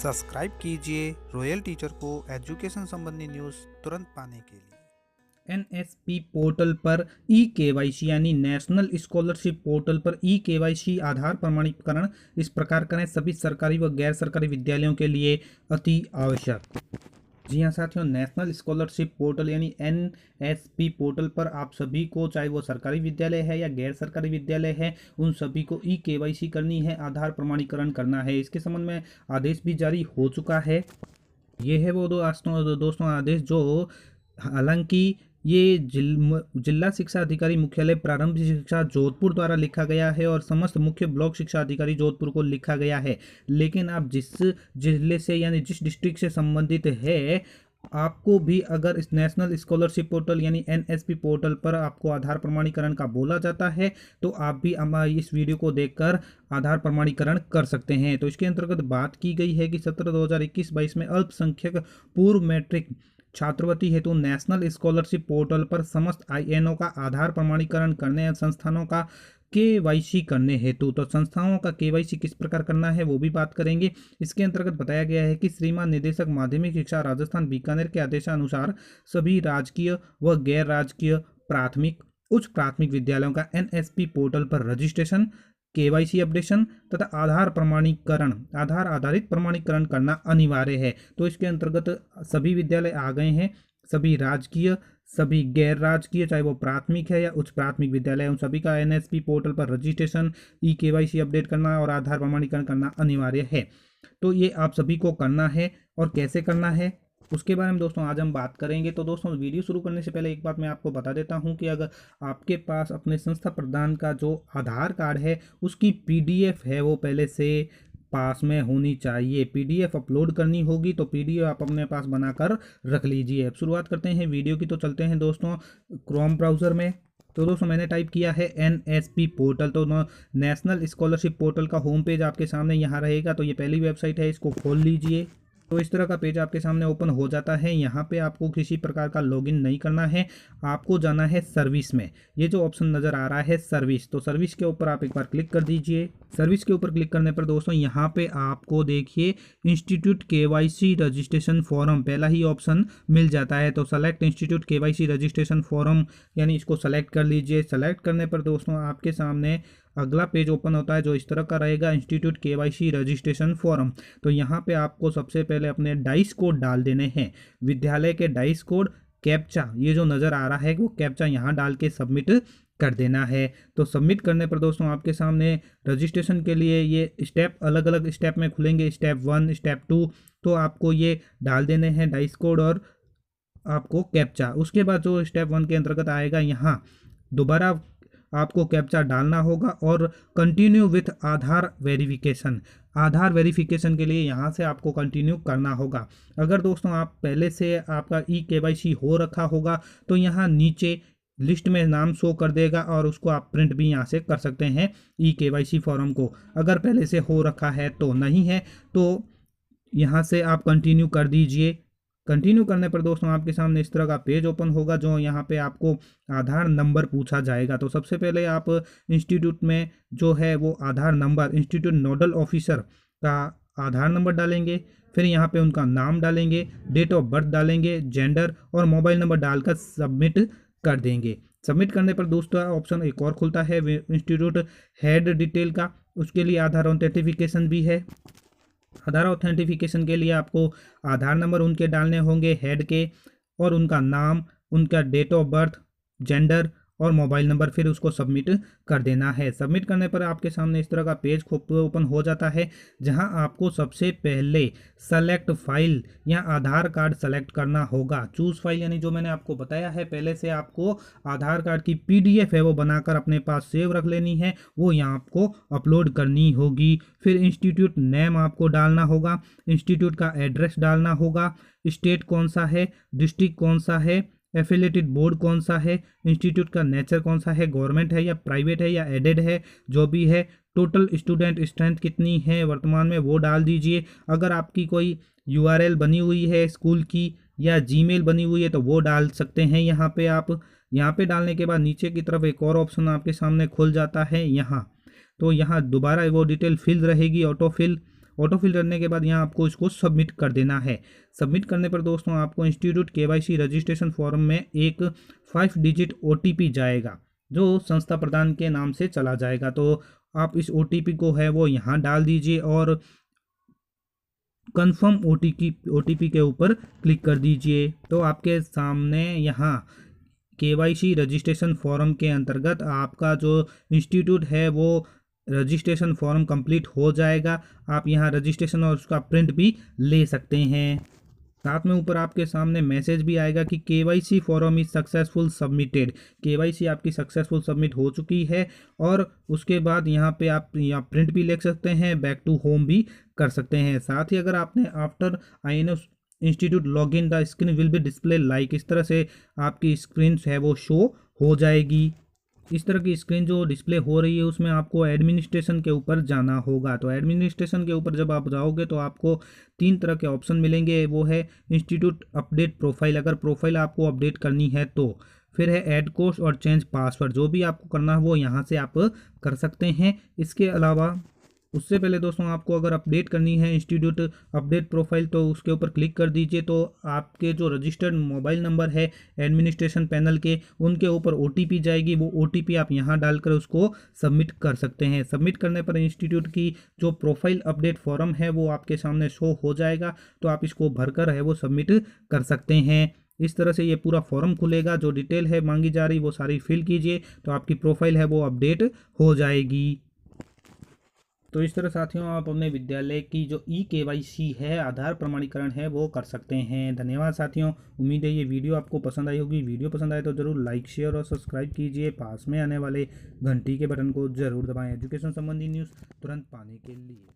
Subscribe कीजिए royal teacher को education संबंधी न्यूज़ तुरंत पाने के लिए। एनएसपी पोर्टल पर ई केवाईसी यानी नेशनल स्कॉलरशिप पोर्टल पर ई केवाईसी आधार प्रमाणीकरण इस प्रकार करें। सभी सरकारी व गैर सरकारी विद्यालयों के लिए अति आवश्यक। जी हाँ साथियों, नेशनल स्कॉलरशिप पोर्टल यानी एनएसपी पोर्टल पर आप सभी को, चाहे वो सरकारी विद्यालय है या गैर सरकारी विद्यालय है, उन सभी को ई केवाईसी करनी है, आधार प्रमाणीकरण करना है। इसके संबंध में आदेश भी जारी हो चुका है। ये है वो दोस्तों आदेश जो, हालांकि ये जिला शिक्षा अधिकारी मुख्यालय प्रारंभिक शिक्षा जोधपुर द्वारा लिखा गया है और समस्त मुख्य ब्लॉक शिक्षा अधिकारी जोधपुर को लिखा गया है। लेकिन आप जिस जिले से यानी जिस डिस्ट्रिक्ट से संबंधित है, आपको भी अगर इस नेशनल स्कॉलरशिप पोर्टल यानी एनएसपी पोर्टल पर आपको आधार प्रमाणीकरण का बोला जाता है, तो आप भी हमारी इस वीडियो को देखकर आधार प्रमाणीकरण कर सकते हैं। तो इसके अंतर्गत बात की गई है कि सत्र 2021-22 में अल्पसंख्यक पूर्व मैट्रिक छात्रवृत्ति हेतु नेशनल स्कॉलरशिप पोर्टल पर समस्त आईएनओ का आधार प्रमाणीकरण करने या संस्थानों का केवाईसी करने हेतु, तो संस्थाओं का केवाईसी किस प्रकार करना है वो भी बात करेंगे। इसके अंतर्गत बताया गया है कि श्रीमान निदेशक माध्यमिक शिक्षा राजस्थान बीकानेर के आदेशानुसार सभी राजकीय व गैर राजकीय प्राथमिक उच्च प्राथमिक विद्यालयों का एनएसपी पोर्टल पर रजिस्ट्रेशन, केवाईसी अपडेशन तथा आधार प्रमाणीकरण, आधार आधारित प्रमाणीकरण करना अनिवार्य है। तो इसके अंतर्गत सभी विद्यालय आ गए हैं, सभी राजकीय, सभी गैर राजकीय, चाहे वो प्राथमिक है या उच्च प्राथमिक विद्यालय, उन सभी का एनएसपी पोर्टल पर रजिस्ट्रेशन, ई केवाईसी अपडेट करना और आधार प्रमाणीकरण करना अनिवार्य है। तो ये आप सभी को करना है और कैसे करना है उसके बारे में दोस्तों आज हम बात करेंगे। तो दोस्तों वीडियो शुरू करने से पहले एक बात मैं आपको बता देता हूं कि अगर आपके पास अपने संस्था प्रदान का जो आधार कार्ड है उसकी पीडीएफ है वो पहले से पास में होनी चाहिए। पीडीएफ अपलोड करनी होगी, तो पीडीएफ आप अपने पास बनाकर रख लीजिए। अब शुरुआत करते हैं वीडियो की। तो चलते हैं दोस्तों क्रोम ब्राउज़र में। तो दोस्तों मैंने टाइप किया है एनएसपी पोर्टल, तो नेशनल स्कॉलरशिप पोर्टल का होम पेज आपके सामने यहाँ रहेगा। तो ये पहली वेबसाइट है, इसको खोल लीजिए। तो इस तरह का पेज आपके सामने ओपन हो जाता है। यहाँ पे आपको किसी प्रकार का लॉगिन नहीं करना है, आपको जाना है सर्विस में। ये जो ऑप्शन नज़र आ रहा है सर्विस, तो सर्विस के ऊपर आप एक बार क्लिक कर दीजिए। सर्विस के ऊपर क्लिक करने पर दोस्तों यहाँ पे आपको देखिए इंस्टीट्यूट केवाईसी रजिस्ट्रेशन फॉर्म पहला ही ऑप्शन मिल जाता है। तो select institute KYC registration form यानी इसको सेलेक्ट कर लीजिए। सेलेक्ट करने पर दोस्तों आपके सामने अगला पेज ओपन होता है जो इस तरह का रहेगा, इंस्टीट्यूट केवाईसी रजिस्ट्रेशन फॉर्म। तो यहाँ पे आपको सबसे पहले अपने डाइस कोड डाल देने हैं, विद्यालय के डाइस कोड, कैप्चा, ये जो नज़र आ रहा है वो कैप्चा यहाँ डाल के सबमिट कर देना है। तो सबमिट करने पर दोस्तों आपके सामने रजिस्ट्रेशन के लिए ये स्टेप अलग अलग स्टेप में खुलेंगे, स्टेप 1, स्टेप 2। तो आपको ये डाल देने हैं डाइस कोड और आपको कैप्चा। उसके बाद जो स्टेप 1 के अंतर्गत आएगा, यहाँ दोबारा आपको कैप्चा डालना होगा और continue with Aadhaar verification, Aadhaar verification के लिए यहाँ से आपको कंटिन्यू करना होगा। अगर दोस्तों आप पहले से आपका ई केवाईसी हो रखा होगा तो यहाँ नीचे लिस्ट में नाम शो कर देगा और उसको आप प्रिंट भी यहाँ से कर सकते हैं ई केवाईसी फॉर्म को। अगर पहले से हो रखा है तो नहीं है तो यहाँ से आप कंटिन्यू कर दीजिए। कंटिन्यू करने पर दोस्तों आपके सामने इस तरह का पेज ओपन होगा जो यहाँ पे आपको आधार नंबर पूछा जाएगा। तो सबसे पहले आप इंस्टीट्यूट में जो है वो आधार नंबर, इंस्टीट्यूट नोडल ऑफिसर का आधार नंबर डालेंगे, फिर यहाँ पे उनका नाम डालेंगे, डेट ऑफ बर्थ डालेंगे, जेंडर और मोबाइल नंबर डालकर सबमिट कर देंगे। सबमिट करने पर दूसरा ऑप्शन एक और खुलता है इंस्टीट्यूट हेड डिटेल का, उसके लिए आधार ऑथेंटिफिकेशन भी है। आधार ऑथेंटिफिकेशन के लिए आपको आधार नंबर उनके डालने होंगे हेड के, और उनका नाम, उनका डेट ऑफ बर्थ, जेंडर और मोबाइल नंबर, फिर उसको सबमिट कर देना है। सबमिट करने पर आपके सामने इस तरह का पेज ओपन हो जाता है जहां आपको सबसे पहले सेलेक्ट फाइल या आधार कार्ड सेलेक्ट करना होगा। चूज फाइल यानी जो मैंने आपको बताया है पहले से आपको आधार कार्ड की पीडीएफ है वो बनाकर अपने पास सेव रख लेनी है, वो यहाँ आपको अपलोड करनी होगी। फिर इंस्टीट्यूट नेम आपको डालना होगा, इंस्टीट्यूट का एड्रेस डालना होगा, स्टेट कौन सा है, डिस्ट्रिक्ट कौन सा है, एफिलेटेड बोर्ड कौन सा है, इंस्टीट्यूट का नेचर कौन सा है, गवर्नमेंट है या प्राइवेट है या एडेड है, जो भी है, टोटल स्टूडेंट स्ट्रेंथ कितनी है वर्तमान में वो डाल दीजिए। अगर आपकी कोई यूआरएल बनी हुई है स्कूल की या जीमेल बनी हुई है तो वो डाल सकते हैं यहाँ पे आप। यहाँ पे डालने के बाद नीचे की तरफ एक और ऑप्शन आपके सामने खुल जाता है यहाँ, तो यहाँ दोबारा वो डिटेल फिल रहेगी, ऑटो फिल, ऑटो फिल करने के बाद यहाँ आपको इसको सबमिट कर देना है। सबमिट करने पर दोस्तों आपको इंस्टीट्यूट केवाईसी रजिस्ट्रेशन फॉर्म में एक 5 डिजिट ओटीपी जाएगा जो संस्था प्रधान के नाम से चला जाएगा। तो आप इस ओटीपी को है वो यहाँ डाल दीजिए और कन्फर्म ओटीपी के ऊपर क्लिक कर दीजिए। तो आपके सामने यहाँ केवाईसी रजिस्ट्रेशन फॉर्म के अंतर्गत आपका जो इंस्टीट्यूट है वो रजिस्ट्रेशन फॉर्म कंप्लीट हो जाएगा। आप यहाँ रजिस्ट्रेशन और उसका प्रिंट भी ले सकते हैं। साथ में ऊपर आपके सामने मैसेज भी आएगा कि KYC form is successful submitted. KYC आपकी सक्सेसफुल सबमिट हो चुकी है। और उसके बाद यहाँ पे आप यहाँ प्रिंट भी ले सकते हैं, बैक टू होम भी कर सकते हैं। साथ ही अगर आपने after INS institute log in the screen will be display like, इस तरह से आपकी स्क्रीन है वो शो हो जाएगी। इस तरह की स्क्रीन जो डिस्प्ले हो रही है उसमें आपको एडमिनिस्ट्रेशन के ऊपर जाना होगा। तो एडमिनिस्ट्रेशन के ऊपर जब आप जाओगे तो आपको 3 तरह के ऑप्शन मिलेंगे। वो है इंस्टीट्यूट अपडेट प्रोफाइल, अगर प्रोफाइल आपको अपडेट करनी है तो। फिर है ऐड कोर्स और चेंज पासवर्ड, जो भी आपको करना है वो यहाँ से आप कर सकते हैं। इसके अलावा उससे पहले दोस्तों आपको अगर अपडेट करनी है इंस्टीट्यूट अपडेट प्रोफाइल तो उसके ऊपर क्लिक कर दीजिए। तो आपके जो रजिस्टर्ड मोबाइल नंबर है एडमिनिस्ट्रेशन पैनल के, उनके ऊपर ओटीपी जाएगी। वो ओटीपी आप यहाँ डालकर उसको सबमिट कर सकते हैं। सबमिट करने पर इंस्टीट्यूट की जो प्रोफाइल अपडेट फॉर्म है वो आपके सामने शो हो जाएगा। तो आप इसको भरकर है वो सबमिट कर सकते हैं। इस तरह से ये पूरा फॉर्म खुलेगा। जो डिटेल है मांगी जा रही वो सारी फिल कीजिए तो आपकी प्रोफाइल है वो अपडेट हो जाएगी। तो इस तरह साथियों आप अपने विद्यालय की जो केवाईसी है, आधार प्रमाणीकरण है, वो कर सकते हैं। धन्यवाद साथियों। उम्मीद है ये वीडियो आपको पसंद आई होगी। वीडियो पसंद आए तो जरूर लाइक शेयर और सब्सक्राइब कीजिए। पास में आने वाले घंटी के बटन को जरूर दबाएं एजुकेशन संबंधी न्यूज़ तुरंत पाने के लिए।